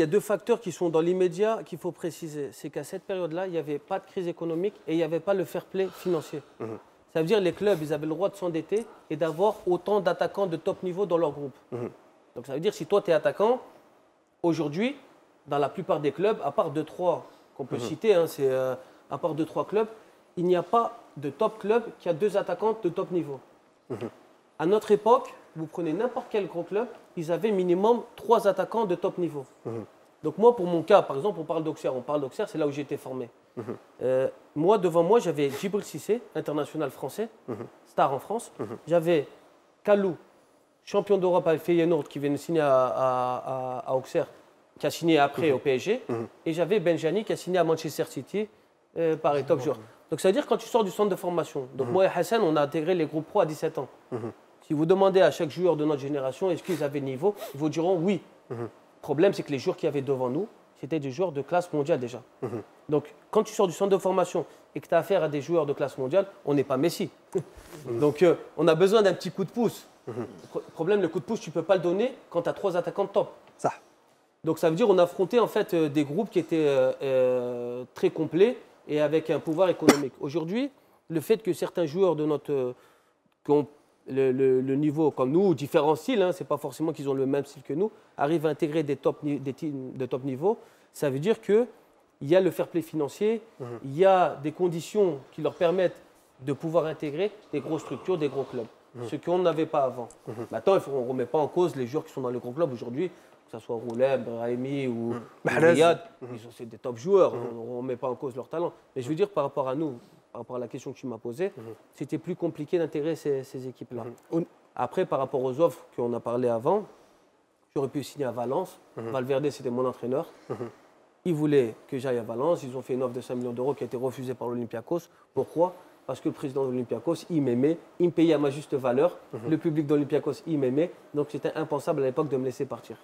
Il y a deux facteurs qui sont dans l'immédiat qu'il faut préciser. C'est qu'à cette période-là, il n'y avait pas de crise économique et il n'y avait pas le fair play financier. Ça veut dire que les clubs, ils avaient le droit de s'endetter et d'avoir autant d'attaquants de top niveau dans leur groupe. Donc ça veut dire si toi, tu es attaquant, aujourd'hui, dans la plupart des clubs, à part 2-3 qu'on peut citer, hein, à part 2-3 clubs, il n'y a pas de top club qui a 2 attaquants de top niveau. À notre époque, vous prenez n'importe quel gros club, ils avaient minimum 3 attaquants de top niveau. Donc moi, pour mon cas, par exemple, on parle d'Auxerre, c'est là où j'ai été formé. Moi, devant moi, j'avais Djibril Cissé, international français, star en France. J'avais Kalou, champion d'Europe avec Feyenoord, qui vient de signer à Auxerre, qui a signé après au PSG. Et j'avais Benjani, qui a signé à Manchester City, pareil, top joueur. Donc ça veut dire quand tu sors du centre de formation. Donc moi et Hassan, on a intégré les groupes pro à 17 ans. Si vous demandez à chaque joueur de notre génération, est-ce qu'ils avaient le niveau, ils vous diront oui. Le problème, c'est que les joueurs qu'il y avait devant nous, c'était des joueurs de classe mondiale déjà. Donc, quand tu sors du centre de formation et que tu as affaire à des joueurs de classe mondiale, on n'est pas Messi. Donc, on a besoin d'un petit coup de pouce. Le problème, le coup de pouce, tu ne peux pas le donner quand tu as 3 attaquants de top. Ça. Donc, ça veut dire qu'on affrontait en fait des groupes qui étaient très complets et avec un pouvoir économique. Aujourd'hui, le fait que certains joueurs de notre... le niveau comme nous, différents styles, hein, ce n'est pas forcément qu'ils ont le même style que nous, arrivent à intégrer des teams de top niveau, ça veut dire qu'il y a le fair play financier, il y a des conditions qui leur permettent de pouvoir intégrer des grosses structures, des gros clubs, ce qu'on n'avait pas avant. Maintenant, on ne remet pas en cause les joueurs qui sont dans les gros clubs aujourd'hui, que ce soit Roulem, Brahimi ou Riyad, c'est des top joueurs, on ne remet pas en cause leur talent. Mais je veux dire, par rapport à nous, par rapport à la question que tu m'as posée, c'était plus compliqué d'intégrer ces équipes-là. Après, par rapport aux offres qu'on a parlé avant, j'aurais pu signer à Valence. Valverde, c'était mon entraîneur. Ils voulaient que j'aille à Valence. Ils ont fait une offre de 5 millions d'euros qui a été refusée par l'Olympiakos. Pourquoi ? Parce que le président de l'Olympiakos, il m'aimait, il me payait à ma juste valeur. Le public de l'Olympiakos, il m'aimait. Donc, c'était impensable à l'époque de me laisser partir.